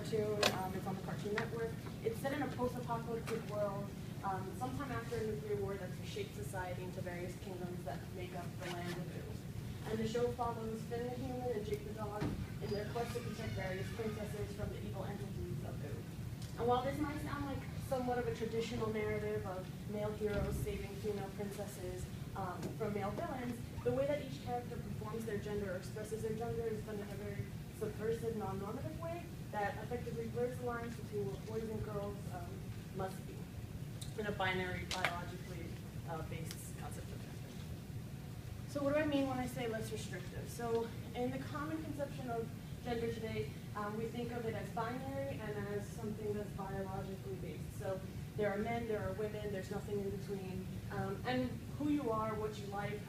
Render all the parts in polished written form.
cartoon. It's on the Cartoon Network. It's set in a post-apocalyptic world sometime after a nuclear war that's reshaped society into various kingdoms that make up the land of Boo. And the show follows Finn the human and Jake the dog in their quest to protect various princesses from the evil entities of Boo. And while this might sound like somewhat of a traditional narrative of male heroes saving female princesses from male villains, the way that each character performs their gender or expresses their gender is done in a very subversive, non-normative way that effectively blurs the lines between what boys and girls must be in a binary, biologically based concept of gender. So what do I mean when I say less restrictive? So in the common conception of gender today, we think of it as binary and as something that's biologically based. So there are men, there are women, there's nothing in between. And who you are, what you like,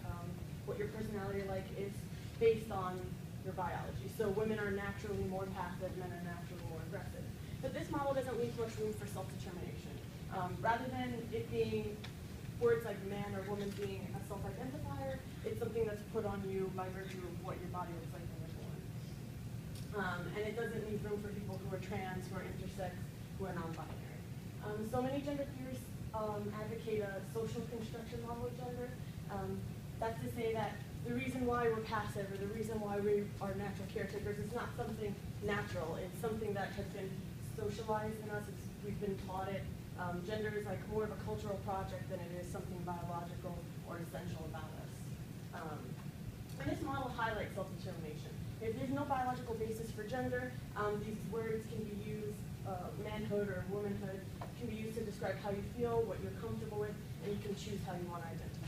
what your personality like is based on your biology. So women are naturally more passive, men are naturally more aggressive. But this model doesn't leave much room for self-determination. Rather than it being words like man or woman being a self-identifier, it's something that's put on you by virtue of what your body looks like when you're born. And it doesn't leave room for people who are trans, who are intersex, who are non-binary. So many gender theorists advocate a social construction model of gender. That's to say that the reason why we're passive or the reason why we are natural caretakers is not something natural. It's something that has been socialized in us. We've been taught it. Gender is like more of a cultural project than it is something biological or essential about us. And this model highlights self-determination. If there's no biological basis for gender, these words can be used, manhood or womanhood, can be used to describe how you feel, what you're comfortable with, and you can choose how you want to identify.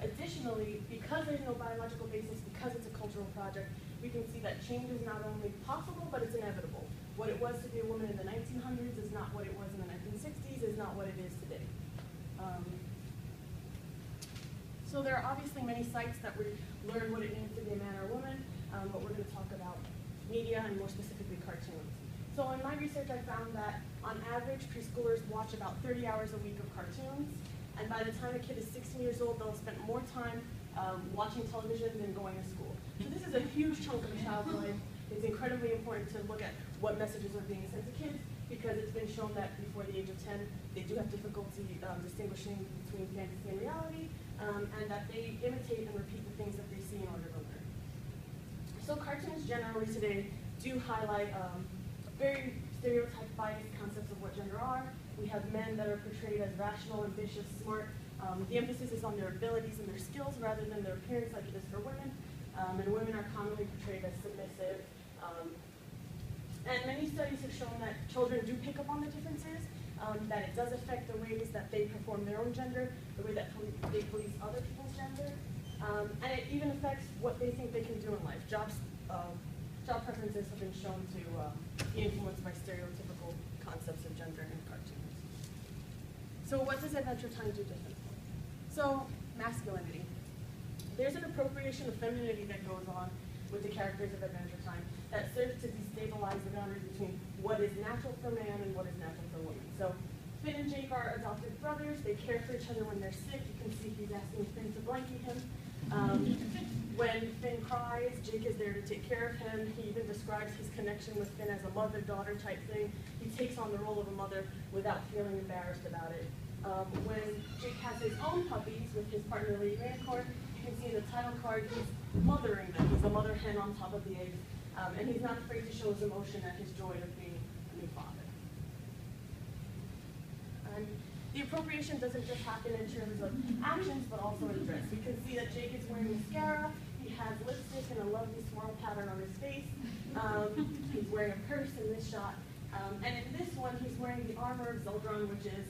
Additionally, because there's no biological basis, because it's a cultural project, we can see that change is not only possible, but it's inevitable. What it was to be a woman in the 1900s is not what it was in the 1960s, is not what it is today. So there are obviously many sites that we learn what it means to be a man or a woman, but we're going to talk about media and more specifically cartoons. So in my research, I found that on average, preschoolers watch about 30 hours a week of cartoons, and by the time a kid is 16 years old, they'll spend more time watching television than going to school. So this is a huge chunk of a child's life. It's incredibly important to look at what messages are being sent to kids, because it's been shown that before the age of 10, they do have difficulty distinguishing between fantasy and reality, and that they imitate and repeat the things that they see in order to learn. So cartoons generally today do highlight very stereotyped, biased concepts of what gender are. We have men that are portrayed as rational, ambitious, smart. The emphasis is on their abilities and their skills rather than their appearance like it is for women. And women are commonly portrayed as submissive. And many studies have shown that children do pick up on the differences, that it does affect the ways that they perform their own gender, the way that they police other people's gender, and it even affects what they think they can do in life. Job preferences have been shown to be influenced by stereotypical concepts of gender in cartoons. So what does Adventure Time do differently? So masculinity. There's an appropriation of femininity that goes on with the characters of Adventure Time that serves to destabilize the boundary between what is natural for man and what is natural for woman. So Finn and Jake are adopted brothers. They care for each other when they're sick. You can see he's asking Finn to blanket him. When Finn cries, Jake is there to take care of him. He even describes his connection with Finn as a mother-daughter type thing. He takes on the role of a mother without feeling embarrassed about it. When Jake has his own puppies with his partner Lady Mancorn, you can see in the title card he's mothering them. He's a mother hen on top of the eggs. And he's not afraid to show his emotion and his joy of being a new father. And the appropriation doesn't just happen in terms of actions, but also in dress. We can see that Jake is wearing mascara. He has lipstick and a lovely swirl pattern on his face. He's wearing a purse in this shot. And in this one, he's wearing the armor of Zeldron, which is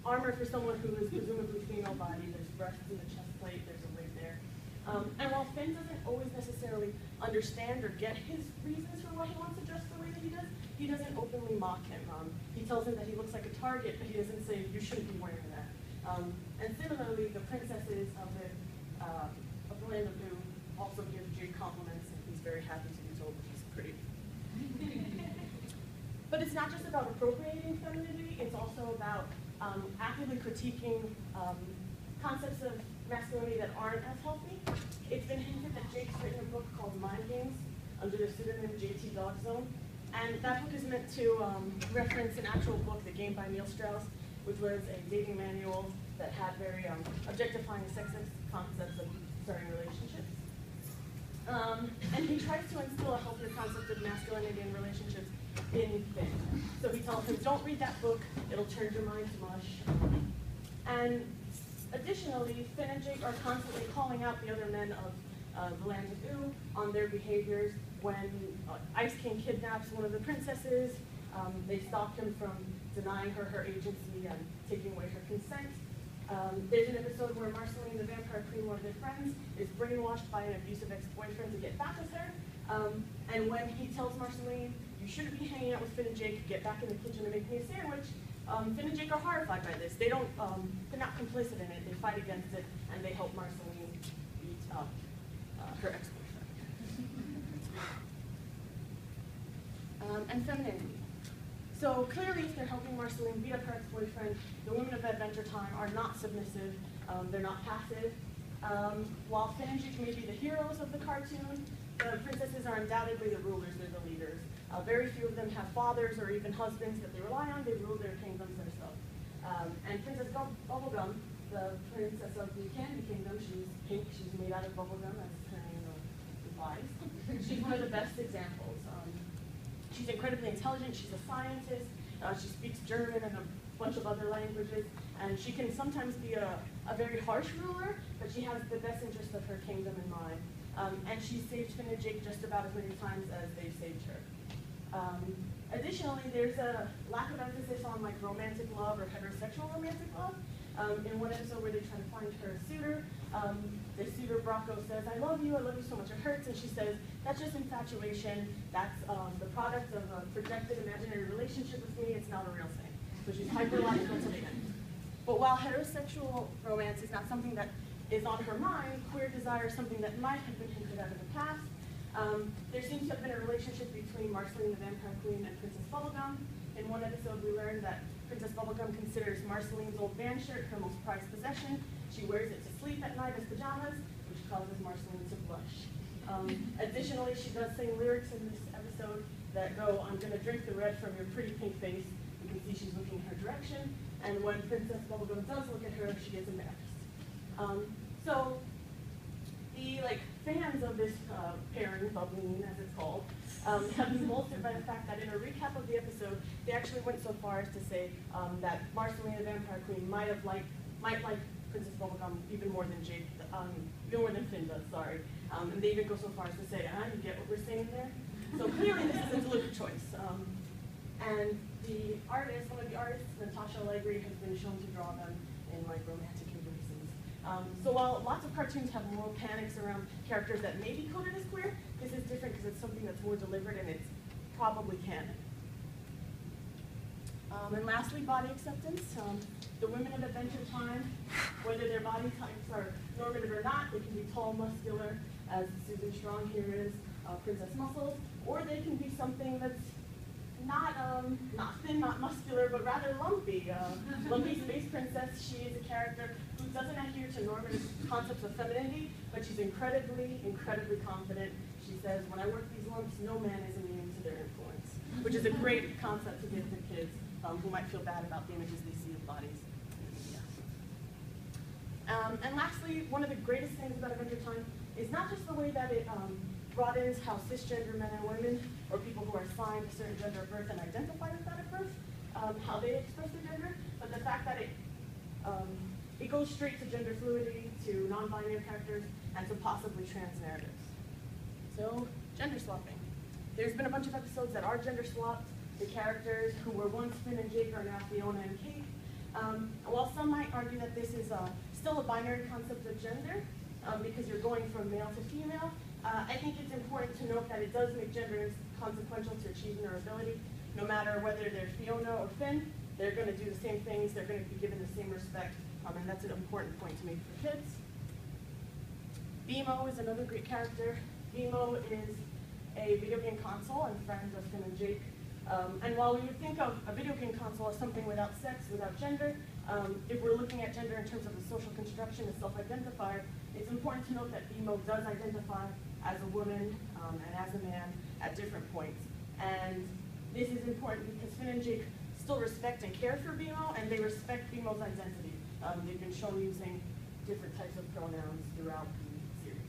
armor for someone who is presumably female body. There's breasts in the chest plate. There's a wig there. And while Finn doesn't always necessarily understand or get his reasons for why he wants to dress the way that he doesn't openly mock him. He tells him that he looks like a target, but he doesn't say, you shouldn't be wearing that. And similarly, the princesses of the land of Boo also give Jake compliments, and he's very happy to be told that he's pretty. But it's not just about appropriating femininity, it's also about actively critiquing concepts of masculinity that aren't as healthy. It's been hinted that Jake's written a book called Mind Games under the pseudonym JT Dog Zone, And that book is meant to reference an actual book, The Game by Neil Strauss, which was a dating manual that had very objectifying sexist concepts of starting relationships. And he tries to instill a healthier concept of masculinity in relationships in Finn. So he tells him, don't read that book, it'll turn your mind to mush. And additionally, Finn and Jake are constantly calling out the other men of the land of Ooh on their behaviors. When Ice King kidnaps one of the princesses, they stop him from denying her her agency and taking away her consent. There's an episode where Marceline, the vampire queen, one of their friends, is brainwashed by an abusive ex-boyfriend to get back with her. And when he tells Marceline, you shouldn't be hanging out with Finn and Jake, get back in the kitchen and make me a sandwich, Finn and Jake are horrified by this. They're not complicit in it, they fight against it, and they help Marceline beat up her ex-boyfriend. And femininity. So clearly, if they're helping Marceline beat up her ex-boyfriend, the women of Adventure Time are not submissive, they're not passive. While Finn and Jake may be the heroes of the cartoon, the princesses are undoubtedly the rulers, they're the leaders. Very few of them have fathers or even husbands that they rely on, they rule their kingdoms themselves. And Princess Bubblegum, the princess of the Candy Kingdom, she's pink, she's made out of bubblegum, as her name implies. She's one of the best examples. She's incredibly intelligent, she's a scientist, she speaks German and a bunch of other languages, and she can sometimes be a very harsh ruler, but she has the best interest of her kingdom in mind. And she's saved Finn and Jake just about as many times as they've saved her. Additionally, there's a lack of emphasis on like romantic love or heterosexual romantic love. In one episode where they try to find her suitor, the suitor Bracco says, I love you so much it hurts, and she says, that's just infatuation, that's the product of a projected imaginary relationship with me, it's not a real thing. So she's hyper-logical to the end. But while heterosexual romance is not something that is on her mind, queer desire is something that might have been hinted at in the past. There seems to have been a relationship between Marceline the Vampire Queen and Princess Bubblegum. In one episode, we learned that Princess Bubblegum considers Marceline's old band shirt her most prized possession. She wears it to sleep at night as pajamas, which causes Marceline to blush. Additionally, she does sing lyrics in this episode that go, I'm gonna drink the red from your pretty pink face. You can see she's looking her direction. And when Princess Bubblegum does look at her, she gets embarrassed. So the fans of this pairing, bubbling as it's called, have been bolstered by the fact that in a recap of the episode, they actually went so far as to say that Marceline the Vampire Queen might like Princess Bubblegum even more than Jake, even more than Finn does, sorry. And they even go so far as to say, you get what we're saying there? So clearly this is a deliberate choice. And the artist, one of the artists, Natasha Allegri, has been shown to draw them in romantic embraces. So while lots of cartoons have moral panics around characters that may be coded as queer, this is different because it's something that's more deliberate and it's probably canon. And lastly, body acceptance. The women of Adventure Time, whether their body types are normative or not, they can be tall, muscular, as Susan Strong here is, Princess Muscles, or they can be something that's not thin, not muscular, but rather lumpy. Lumpy Space Princess, she is a character who doesn't adhere to normative concepts of femininity, but she's incredibly, incredibly confident. She says, when I work these lumps, no man is immune to their influence, which is a great concept to give to kids who might feel bad about the images they see of bodies in the media. And lastly, one of the greatest things about Adventure Time is not just the way that it broadens how cisgender men and women, or people who are assigned a certain gender at birth and identify with that at birth, how they express their gender, but the fact that it goes straight to gender fluidity, to non-binary characters, and to possibly trans narratives. So, gender swapping. There's been a bunch of episodes that are gender swapped. The characters who were once Finn and Jake are now Fiona and Kate. While some might argue that this is still a binary concept of gender, because you're going from male to female, I think it's important to note that it does make gender consequential to achievement or ability. No matter whether they're Fiona or Finn, they're going to do the same things, they're going to be given the same respect, and that's an important point to make for kids. BMO is another great character. BMO is a video game console and friend of Finn and Jake. And while we would think of a video game console as something without sex, without gender, if we're looking at gender in terms of the social construction, a self-identifier, it's important to note that BMO does identify as a woman and as a man at different points. And this is important because Finn and Jake still respect and care for BMO, and they respect BMO's identity. They've been shown using different types of pronouns throughout the series.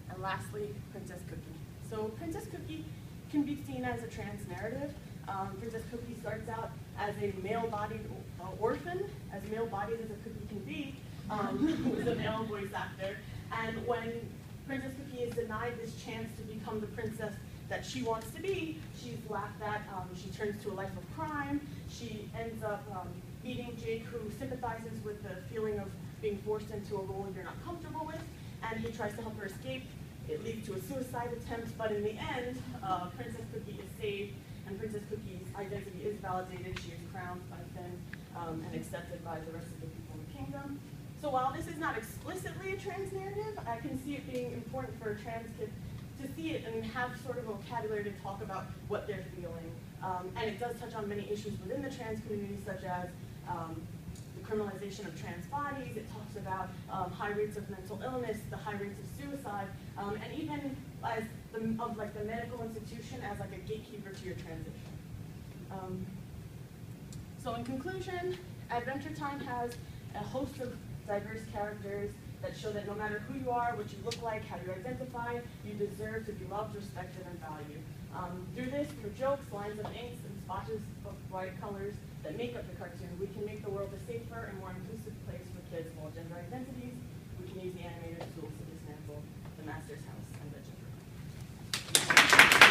And lastly, Princess Cookie. So Princess Cookie can be seen as a trans narrative. Princess Cookie starts out as a male-bodied orphan, as male-bodied as a cookie can be, with a male voice actor. And when Princess Cookie is denied this chance to become the princess that she wants to be, she's laughed at, she turns to a life of crime, she ends up meeting Jake, who sympathizes with the feeling of being forced into a role you're not comfortable with, and he tries to help her escape. It leads to a suicide attempt, but in the end, Princess Cookie is saved, and Princess Cookie's identity is validated. She is crowned by Finn and accepted by the rest of the people in the kingdom. So while this is not explicitly a trans narrative, I can see it being important for a trans kid to see it and have sort of vocabulary to talk about what they're feeling. And it does touch on many issues within the trans community, such as the criminalization of trans bodies. It talks about high rates of mental illness, the high rates of suicide, and even as the medical institution as like a gatekeeper to your transition. So in conclusion, Adventure Time has a host of diverse characters that show that no matter who you are, what you look like, how you identify, you deserve to be loved, respected, and valued. Through this, through jokes, lines of inks, and splotches of bright colors that make up the cartoon, we can make the world a safer and more inclusive place for kids of all gender identities. We can use the animated tools to dismantle the master's house and